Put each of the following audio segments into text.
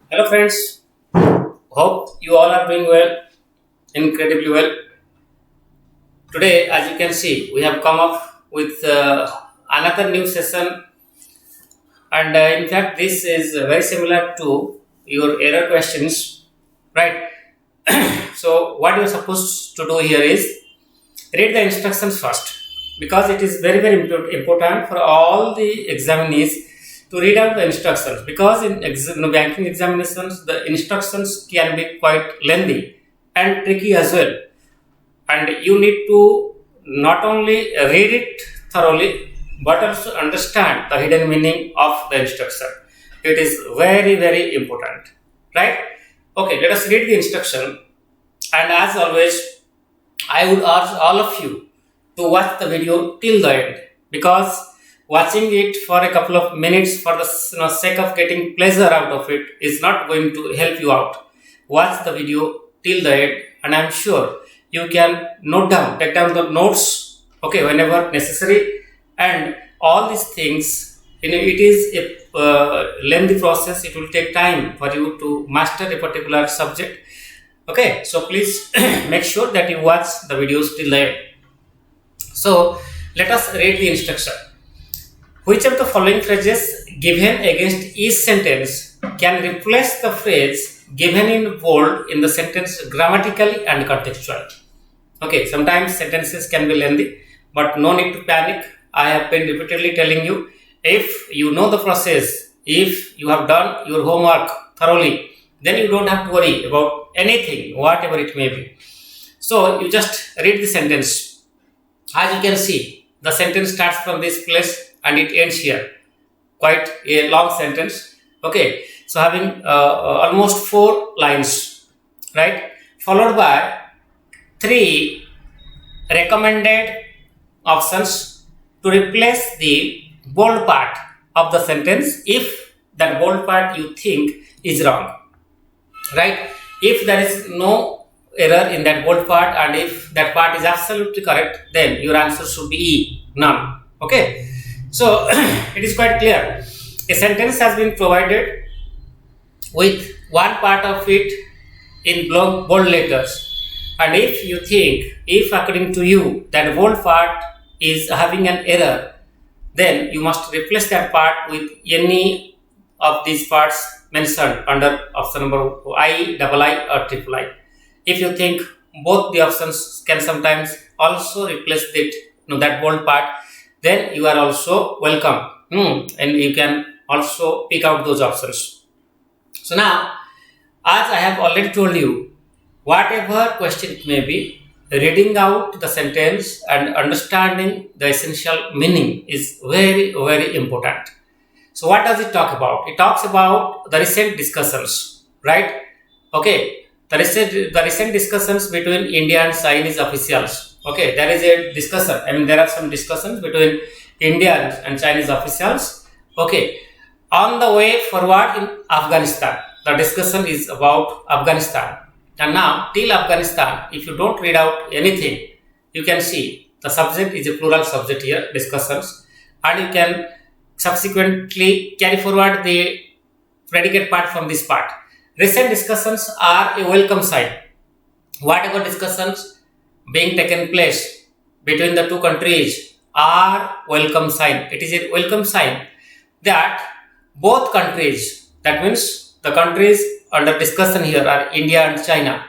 Hello friends, hope you all are doing well, incredibly well. Today, as you can see, we have come up with another new session, and in fact, this is very similar to your error questions, right? So, what you are supposed to do here is read the instructions first, because it is very important for all the examinees to read out the instructions, because in banking examinations the instructions can be quite lengthy and tricky as well, and you need to not only read it thoroughly but also understand the hidden meaning of the instruction. It is very important, right? Okay, let us read the instruction, and as always I would urge all of you to watch the video till the end, because watching it for a couple of minutes for the sake of getting pleasure out of it is not going to help you out. Watch the video till the end, and I'm sure you can take down the notes, okay, whenever necessary, and all these things. It is a lengthy process. It will take time for you to master a particular subject. Okay, so please make sure that you watch the videos till the end. So let us read the instruction. Which of the following phrases given against each sentence can replace the phrase given in bold in the sentence grammatically and contextually? Okay, sometimes sentences can be lengthy, but no need to panic. I have been repeatedly telling you, if you know the process, if you have done your homework thoroughly, then you don't have to worry about anything, whatever it may be. So you just read the sentence. As you can see, the sentence starts from this place and it ends here. Quite a long sentence. Okay, so having almost 4 lines, right? Followed by 3 recommended options to replace the bold part of the sentence if that bold part you think is wrong, right? If there is no error in that bold part and if that part is absolutely correct, then your answer should be E, none. Okay, so it is quite clear. A sentence has been provided with one part of it in bold letters, and if according to you that bold part is having an error, then you must replace that part with any of these parts mentioned under option number I, double I or triple I. If you think both the options can sometimes also replace that bold part, then you are also welcome, and you can also pick out those options. So now, as I have already told you, whatever question it may be, reading out the sentence and understanding the essential meaning is very important. So what does it talk about? It talks about the recent discussions, right? Okay, the recent discussions between India and Chinese officials. Okay, there is a discussion. There are some discussions between Indians and Chinese officials. Okay, on the way forward in Afghanistan. The discussion is about Afghanistan. And now, till Afghanistan, if you don't read out anything, you can see the subject is a plural subject here, discussions, and you can subsequently carry forward the predicate part from this part. Recent discussions are a welcome sign. Whatever discussions being taken place between the two countries are welcome sign. It is a welcome sign that both countries, that means the countries under discussion here are India and China,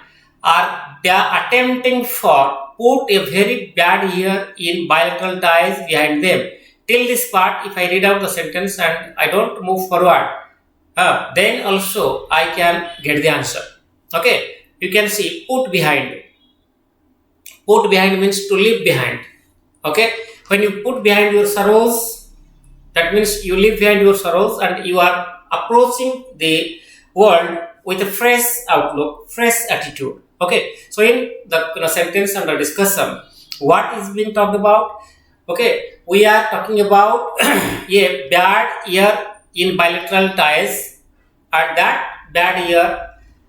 they are attempting for put a very bad year in bilateral ties behind them. Till this part, if I read out the sentence and I don't move forward, then also I can get the answer. Okay, you can see put behind. Put behind means to leave behind. Okay, when you put behind your sorrows, that means you leave behind your sorrows and you are approaching the world with a fresh outlook, fresh attitude. Okay, so in the sentence under discussion, what is being talked about? Okay, we are talking about a bad year in bilateral ties, and that bad year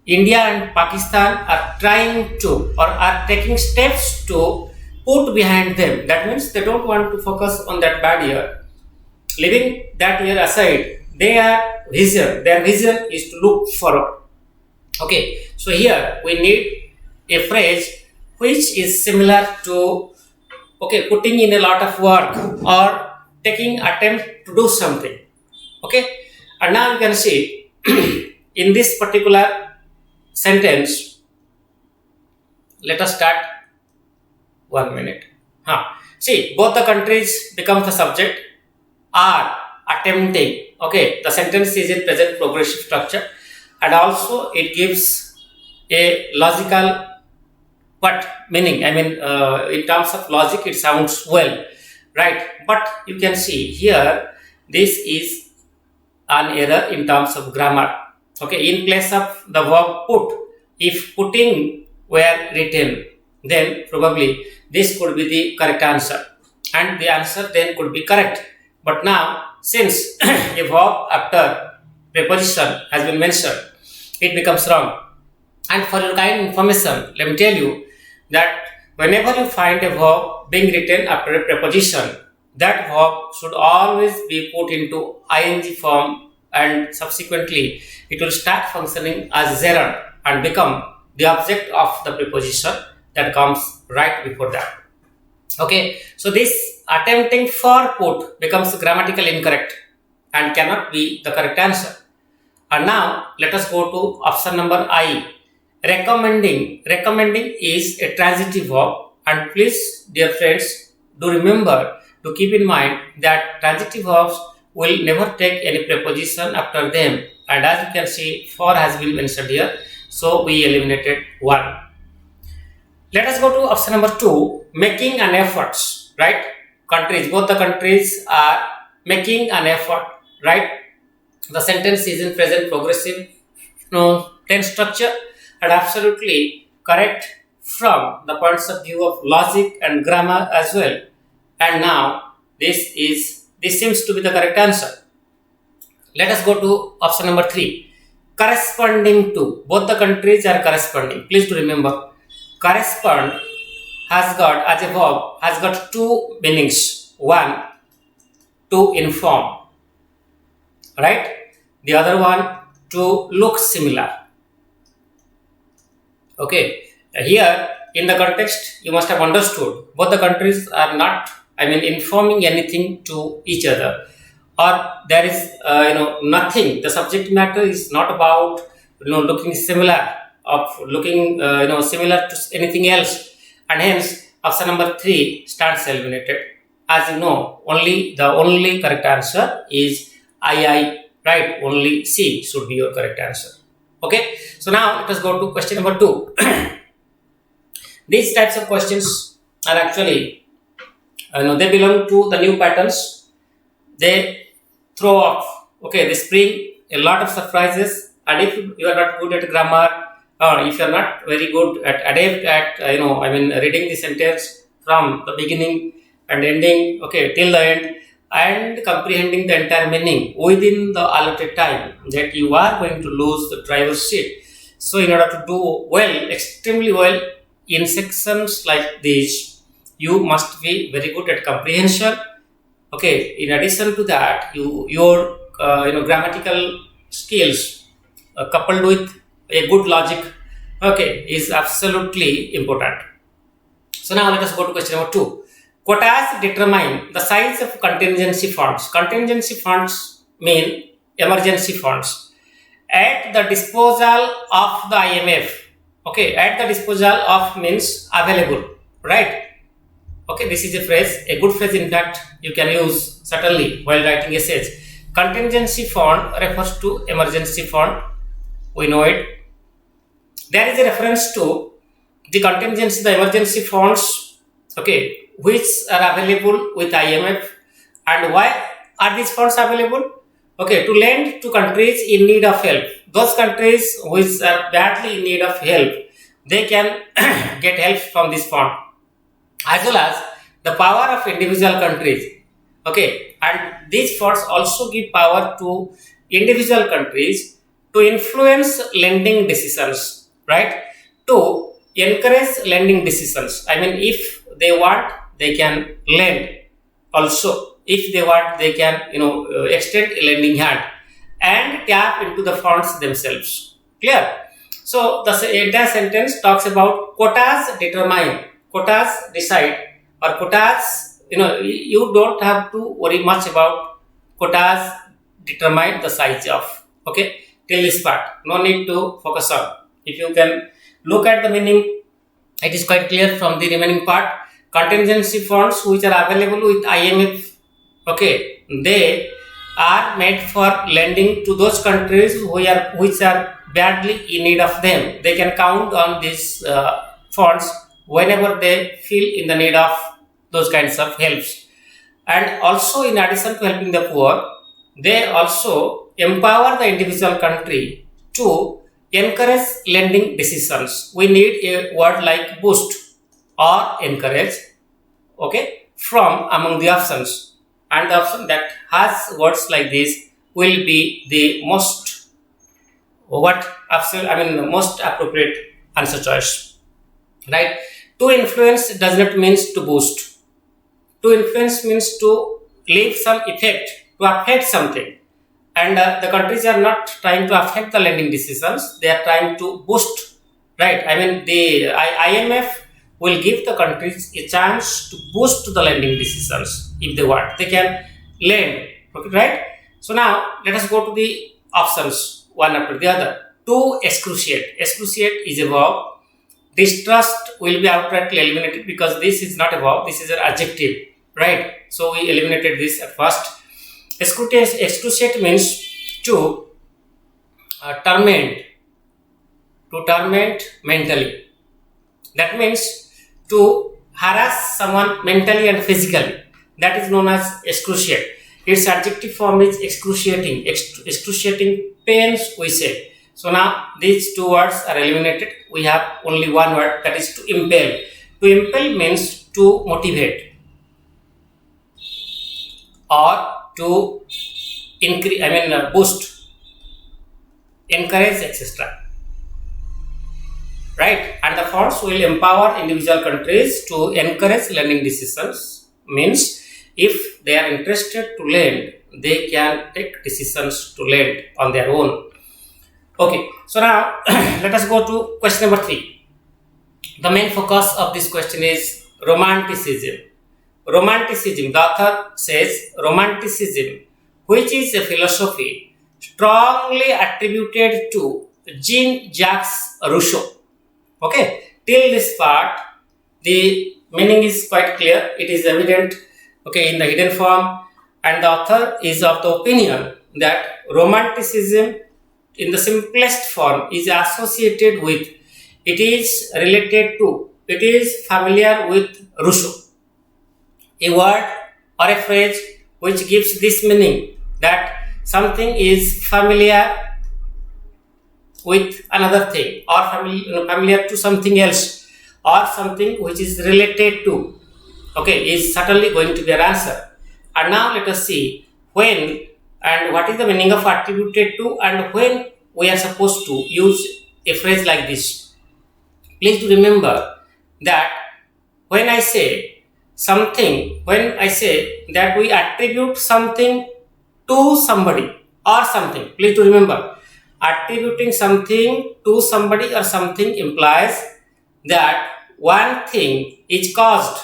India and Pakistan are trying to or are taking steps to put behind them. That means they don't want to focus on that bad year. Leaving that year aside, their vision is to look forward. Okay, so here we need a phrase which is similar to, okay, putting in a lot of work or taking attempt to do something. Okay, and now you can see in this particular sentence, let us start. 1 minute. See, both the countries become the subject, are attempting. Okay, the sentence is in present progressive structure, and also it gives a logical but meaning. I mean, in terms of logic, it sounds well, right? But you can see here, this is an error in terms of grammar. Okay, in place of the verb put, if putting were written, then probably this could be the correct answer, and the answer then could be correct. But now, since a verb after preposition has been mentioned, it becomes wrong. And for your kind information, let me tell you that whenever you find a verb being written after a preposition, that verb should always be put into ing form, and subsequently it will start functioning as gerund and become the object of the preposition that comes right before that. Okay, so this attempting for put becomes grammatically incorrect and cannot be the correct answer. And now let us go to option number I. Recommending is a transitive verb, and please, dear friends, do remember to keep in mind that transitive verbs will never take any preposition after them, and as you can see, for has been mentioned here, so we eliminated one. Let us go to option number 2, making an effort, right? Both the countries are making an effort, right? The sentence is in present progressive tense structure, and absolutely correct from the points of view of logic and grammar as well. And now this seems to be the correct answer. Let us go to option number 3, corresponding to. Both the countries are corresponding. Please do remember, correspond has got, as a verb, has got two meanings. One, to inform, right? The other one, to look similar. Okay, here in the context, you must have understood both the countries are not, informing anything to each other, or there is nothing. The subject matter is not about looking similar, similar to anything else, and hence option number 3 stands eliminated. As you know, the only correct answer is II, right? Only C should be your correct answer. Okay, so now let us go to question number 2. These types of questions are actually, they belong to the new patterns. They throw off, okay, they spring a lot of surprises, and if you are not good at grammar, or if you are not very good at adept at, reading the sentence from the beginning and ending, okay, till the end, and comprehending the entire meaning within the allotted time, that you are going to lose the driver's seat. So in order to do well, extremely well in sections like this, you must be very good at comprehension. Okay, in addition to that, your grammatical skills coupled with a good logic, okay, is absolutely important. So now let us go to question number 2. Quotas determine the size of contingency funds. Contingency funds mean emergency funds at the disposal of the IMF. Okay, at the disposal of means available, right? Okay, this is a phrase, a good phrase, in fact, you can use certainly while writing essays. Contingency fund refers to emergency fund, we know it. There is a reference to the contingency, the emergency funds, okay, which are available with IMF. And why are these funds available? Okay, to lend to countries in need of help. Those countries which are badly in need of help, they can get help from this fund, as well as the power of individual countries. Okay, and these funds also give power to individual countries to influence lending decisions, right? To encourage lending decisions. If they want, they can lend. Also, if they want, they can extend a lending hand. and tap into the funds themselves. Clear? So the entire sentence talks about quotas decide, or quotas, you don't have to worry much about quotas determine the size of. Okay, till this part, no need to focus on. If you can look at the meaning, it is quite clear from the remaining part. Contingency funds which are available with IMF, okay, they are made for lending to those countries which are badly in need of them. They can count on these funds whenever they feel in the need of those kinds of helps. And also, in addition to helping the poor, they also empower the individual country to encourage lending decisions. We need a word like boost or encourage, okay, from among the options, and the option that has words like this will be the most most appropriate answer choice, right? To influence does not mean to boost. To influence means to leave some effect, to affect something. And the countries are not trying to affect the lending decisions, they are trying to boost, right? The IMF will give the countries a chance to boost the lending decisions. If they want, they can lend, okay, right? So now let us go to the options one after the other. To excruciate is a verb. Distrust will be outrightly eliminated because this is not a verb, this is an adjective, right? So we eliminated this at first. Excruciate means to torment mentally. That means to harass someone mentally and physically. That is known as excruciate. Its adjective form is excruciating. Excruciating pains, we say. So now these two words are eliminated. We have only one word, that is to impel. To impel means to motivate or to increase, boost, encourage, etc. Right? And the funds will empower individual countries to encourage lending decisions. Means if they are interested to lend, they can take decisions to lend on their own. Okay, so now let us go to question number 3. The main focus of this question is romanticism. Romanticism, the author says romanticism, which is a philosophy strongly attributed to Jean-Jacques Rousseau. Okay, till this part, the meaning is quite clear. It is evident, okay, in the hidden form, and the author is of the opinion that romanticism in the simplest form is associated with, it is related to, it is familiar with Rousseau. A word or a phrase which gives this meaning, that something is familiar with another thing, or familiar to something else, or something which is related to, okay, is certainly going to be an answer. And now let us see when and what is the meaning of attributed to, and when we are supposed to use a phrase like this. Please remember that when I say that we attribute something to somebody or something, please remember, attributing something to somebody or something implies that one thing is caused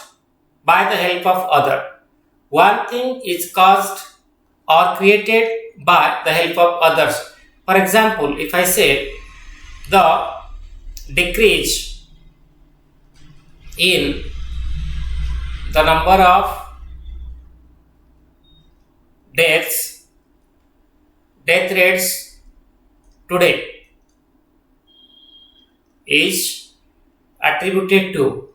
by the help of other. One thing is caused or created by the help of others. For example, if I say the decrease in the number of death rates today is attributed to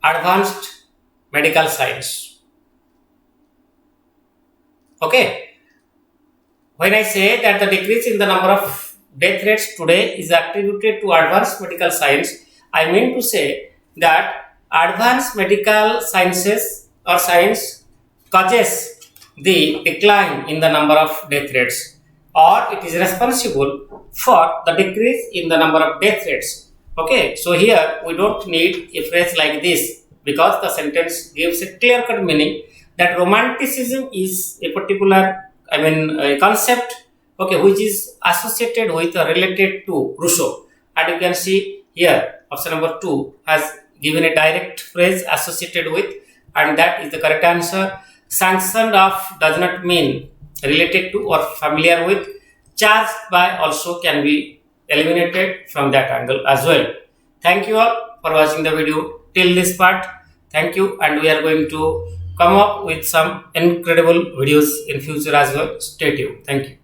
advanced medical science. Okay. When I say that the decrease in the number of death rates today is attributed to advanced medical science, I mean to say that advanced medical sciences or science causes the decline in the number of death rates, or it is responsible for the decrease in the number of death rates. Okay, so here we don't need a phrase like this because the sentence gives a clear-cut meaning. that romanticism is a particular, a concept, okay, which is associated with or related to Rousseau. And you can see here option number 2 has given a direct phrase associated with, and that is the correct answer. Sanctioned of does not mean related to or familiar with. Charged by also can be eliminated from that angle as well. Thank you all for watching the video till this part. Thank you, and we are going to come up with some incredible videos in future as well. Stay tuned. Thank you.